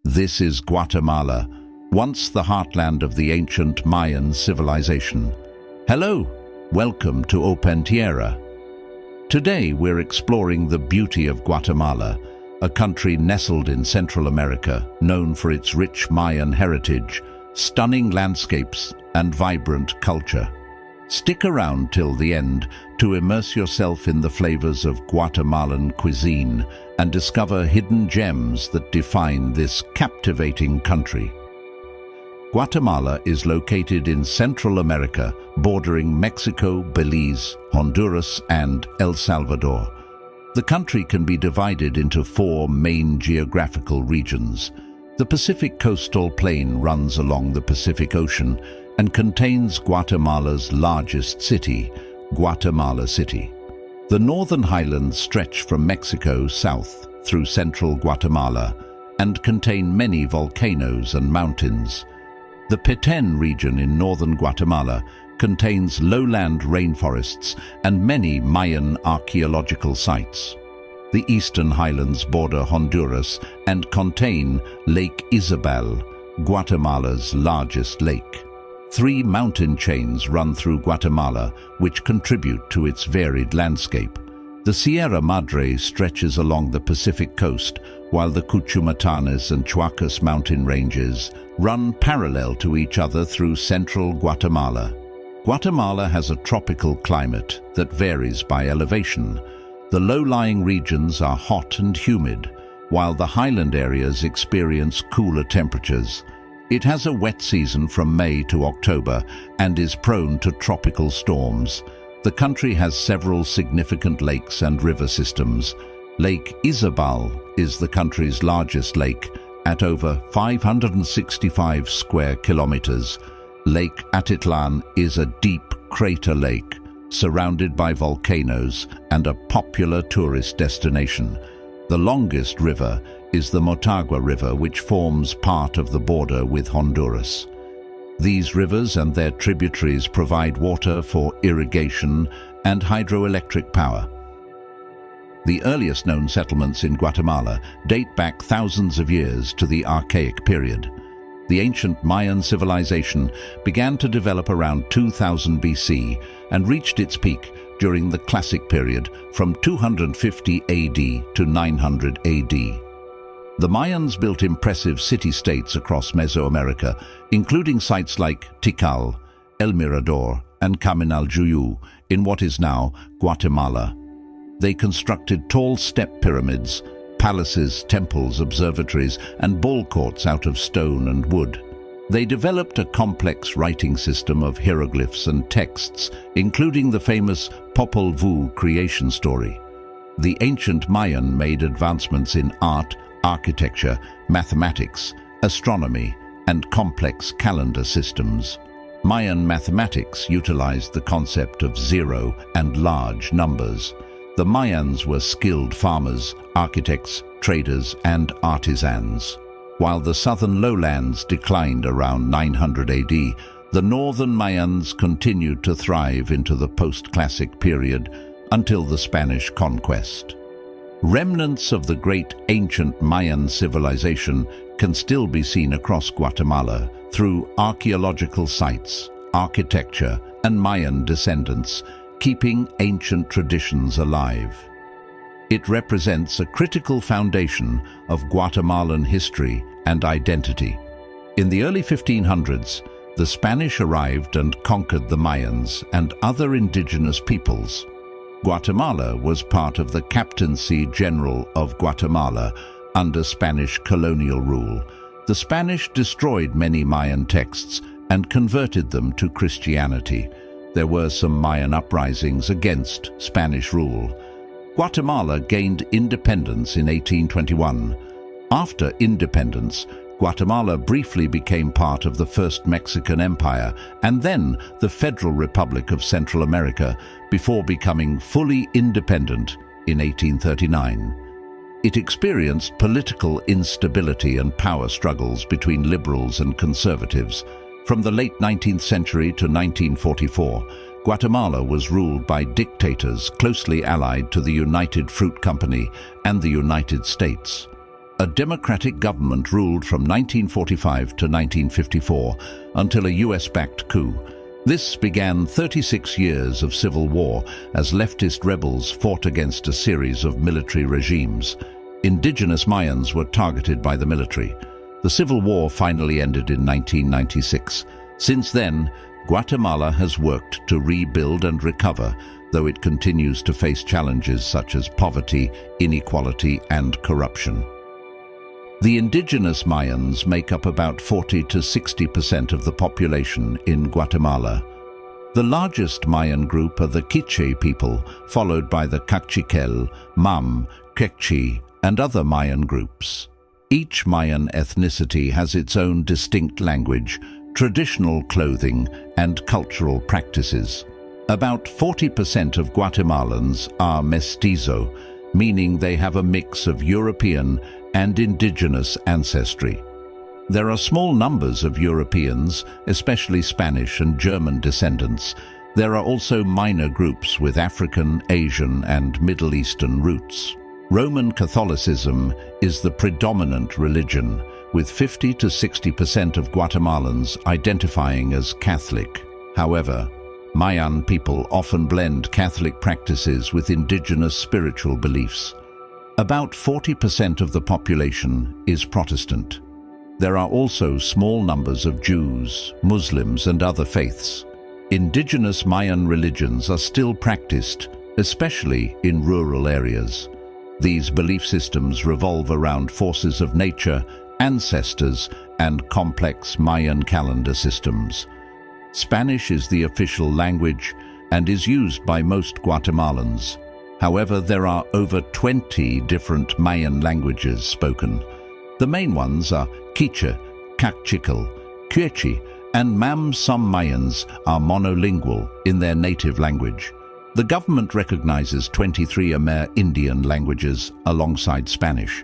This is Guatemala, once the heartland of the ancient Mayan civilization. Hello, welcome to Open Tierra. Today we're exploring the beauty of Guatemala, a country nestled in Central America, known for its rich Mayan heritage, stunning landscapes, and vibrant culture. Stick around till the end to immerse yourself in the flavors of Guatemalan cuisine and discover hidden gems that define this captivating country. Guatemala is located in Central America, bordering Mexico, Belize, Honduras, and El Salvador. The country can be divided into four main geographical regions. The Pacific coastal plain runs along the Pacific Ocean and contains Guatemala's largest city, Guatemala City. The northern highlands stretch from Mexico south through central Guatemala and contain many volcanoes and mountains. The Petén region in northern Guatemala contains lowland rainforests and many Mayan archaeological sites. The eastern highlands border Honduras and contain Lake Izabal, Guatemala's largest lake. Three mountain chains run through Guatemala, which contribute to its varied landscape. The Sierra Madre stretches along the Pacific coast, while the Cuchumatanes and Chuacas mountain ranges run parallel to each other through central Guatemala. Guatemala has a tropical climate that varies by elevation. The low-lying regions are hot and humid, while the highland areas experience cooler temperatures. It has a wet season from May to October and is prone to tropical storms. The country has several significant lakes and river systems. Lake Izabal is the country's largest lake at over 565 square kilometers. Lake Atitlan is a deep crater lake surrounded by volcanoes and a popular tourist destination. The longest river is the Motagua River, which forms part of the border with Honduras. These rivers and their tributaries provide water for irrigation and hydroelectric power. The earliest known settlements in Guatemala date back thousands of years to the Archaic period. The ancient Mayan civilization began to develop around 2000 BC and reached its peak during the Classic period from 250 AD to 900 AD. The Mayans built impressive city-states across Mesoamerica, including sites like Tikal, El Mirador, and Caminaljuyu in what is now Guatemala. They constructed tall step pyramids, palaces, temples, observatories, and ball courts out of stone and wood. They developed a complex writing system of hieroglyphs and texts, including the famous Popol Vuh creation story. The ancient Mayan made advancements in art, architecture, mathematics, astronomy, and complex calendar systems. Mayan mathematics utilized the concept of zero and large numbers. The Mayans were skilled farmers, architects, traders, and artisans. While the southern lowlands declined around 900 AD, the northern Mayans continued to thrive into the post-classic period until the Spanish conquest. Remnants of the great ancient Mayan civilization can still be seen across Guatemala through archaeological sites, architecture, and Mayan descendants, keeping ancient traditions alive. It represents a critical foundation of Guatemalan history and identity. In the early 1500s, the Spanish arrived and conquered the Mayans and other indigenous peoples. Guatemala was part of the Captaincy General of Guatemala under Spanish colonial rule. The Spanish destroyed many Mayan texts and converted them to Christianity. There were some Mayan uprisings against Spanish rule. Guatemala gained independence in 1821. After independence, Guatemala briefly became part of the First Mexican Empire and then the Federal Republic of Central America before becoming fully independent in 1839. It experienced political instability and power struggles between liberals and conservatives. From the late 19th century to 1944, Guatemala was ruled by dictators closely allied to the United Fruit Company and the United States. A democratic government ruled from 1945 to 1954 until a US-backed coup. This began 36 years of civil war as leftist rebels fought against a series of military regimes. Indigenous Mayans were targeted by the military. The civil war finally ended in 1996. Since then, Guatemala has worked to rebuild and recover, though it continues to face challenges such as poverty, inequality, and corruption. The indigenous Mayans make up about 40 to 60% of the population in Guatemala. The largest Mayan group are the Quiche people, followed by the Cachiquel, Mam, Quechua, and other Mayan groups. Each Mayan ethnicity has its own distinct language, traditional clothing, and cultural practices. About 40% of Guatemalans are mestizo, meaning they have a mix of European and indigenous ancestry. There are small numbers of Europeans, especially Spanish and German descendants. There are also minor groups with African, Asian, and Middle Eastern roots. Roman Catholicism is the predominant religion, with 50 to 60% of Guatemalans identifying as Catholic. However, Mayan people often blend Catholic practices with indigenous spiritual beliefs. About 40% of the population is Protestant. There are also small numbers of Jews, Muslims, and other faiths. Indigenous Mayan religions are still practiced, especially in rural areas. These belief systems revolve around forces of nature, ancestors, and complex Mayan calendar systems. Spanish is the official language and is used by most Guatemalans. However, there are over 20 different Mayan languages spoken. The main ones are Quiche, Cachiquel, Quechua, and Mam. Some Mayans are monolingual in their native language. The government recognizes 23 Amerindian languages alongside Spanish.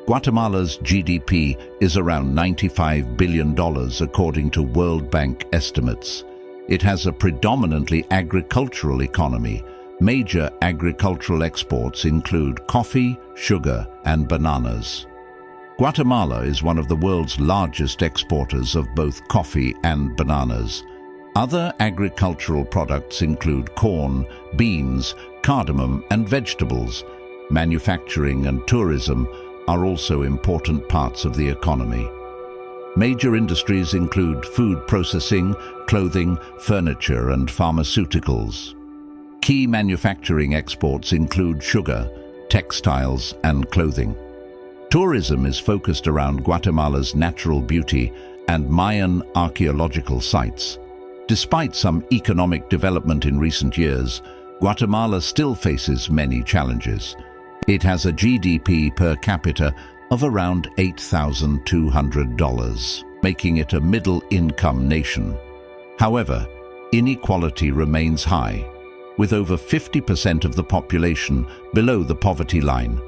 Guatemala's GDP is around $95 billion according to World Bank estimates. It has a predominantly agricultural economy. Major agricultural exports include coffee, sugar, and bananas. Guatemala is one of the world's largest exporters of both coffee and bananas. Other agricultural products include corn, beans, cardamom, and vegetables. Manufacturing and tourism are also important parts of the economy. Major industries include food processing, clothing, furniture, and pharmaceuticals. Key manufacturing exports include sugar, textiles, and clothing. Tourism is focused around Guatemala's natural beauty and Mayan archaeological sites. Despite some economic development in recent years, Guatemala still faces many challenges. It has a GDP per capita of around $8,200, making it a middle-income nation. However, inequality remains high, with over 50% of the population below the poverty line.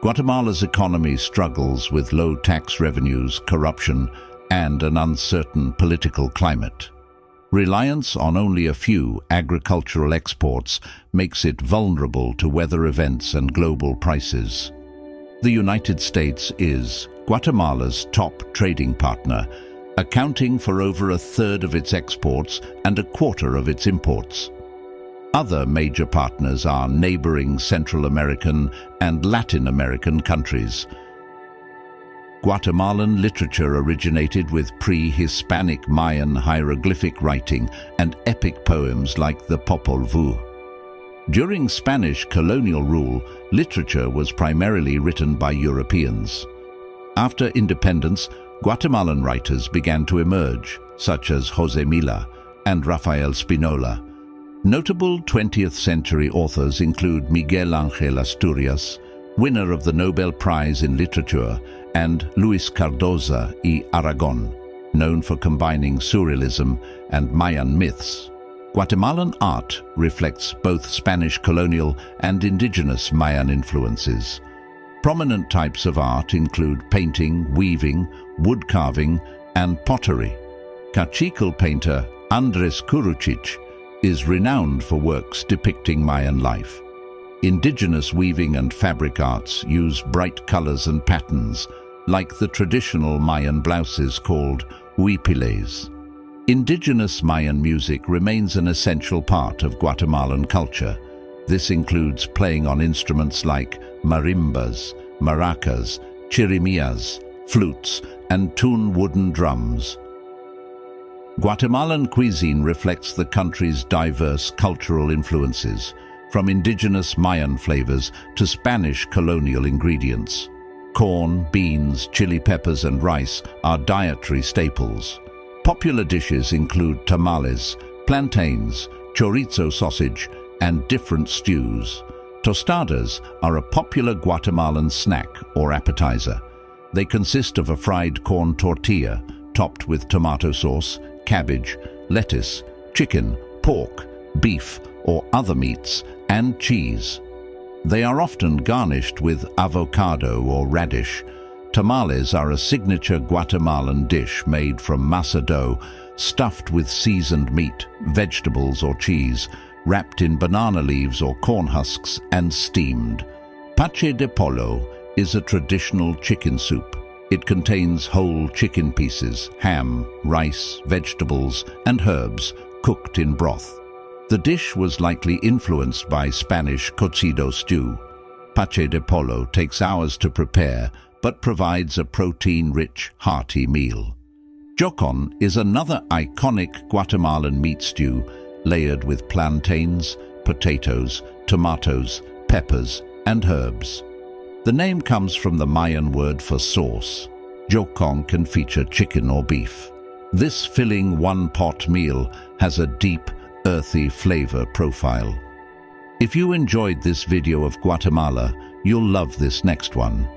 Guatemala's economy struggles with low tax revenues, corruption, and an uncertain political climate. Reliance on only a few agricultural exports makes it vulnerable to weather events and global prices. The United States is Guatemala's top trading partner, accounting for over a third of its exports and a quarter of its imports. Other major partners are neighboring Central American and Latin American countries. Guatemalan literature originated with pre-Hispanic Mayan hieroglyphic writing and epic poems like the Popol Vuh. During Spanish colonial rule, literature was primarily written by Europeans. After independence, Guatemalan writers began to emerge, such as José Milla and Rafael Spinola. Notable 20th century authors include Miguel Ángel Asturias, winner of the Nobel Prize in Literature, and Luis Cardoza y Aragon, known for combining surrealism and Mayan myths. Guatemalan art reflects both Spanish colonial and indigenous Mayan influences. Prominent types of art include painting, weaving, wood carving, and pottery. Cachiquel painter Andrés Curuchich is renowned for works depicting Mayan life. Indigenous weaving and fabric arts use bright colors and patterns, like the traditional Mayan blouses called huipiles. Indigenous Mayan music remains an essential part of Guatemalan culture. This includes playing on instruments like marimbas, maracas, chirimías, flutes, and tuned wooden drums. Guatemalan cuisine reflects the country's diverse cultural influences, from indigenous Mayan flavors to Spanish colonial ingredients. Corn, beans, chili peppers, and rice are dietary staples. Popular dishes include tamales, plantains, chorizo sausage, and different stews. Tostadas are a popular Guatemalan snack or appetizer. They consist of a fried corn tortilla topped with tomato sauce, cabbage, lettuce, chicken, pork, beef, or other meats, and cheese. They are often garnished with avocado or radish. Tamales are a signature Guatemalan dish made from masa dough, stuffed with seasoned meat, vegetables, or cheese, wrapped in banana leaves or corn husks, and steamed. Pache de pollo is a traditional chicken soup. It contains whole chicken pieces, ham, rice, vegetables, and herbs cooked in broth. The dish was likely influenced by Spanish cocido stew. Pache de pollo takes hours to prepare, but provides a protein-rich, hearty meal. Llocon is another iconic Guatemalan meat stew layered with plantains, potatoes, tomatoes, peppers, and herbs. The name comes from the Mayan word for sauce. Llocon can feature chicken or beef. This filling one-pot meal has a deep, earthy flavor profile. If you enjoyed this video of Guatemala, you'll love this next one.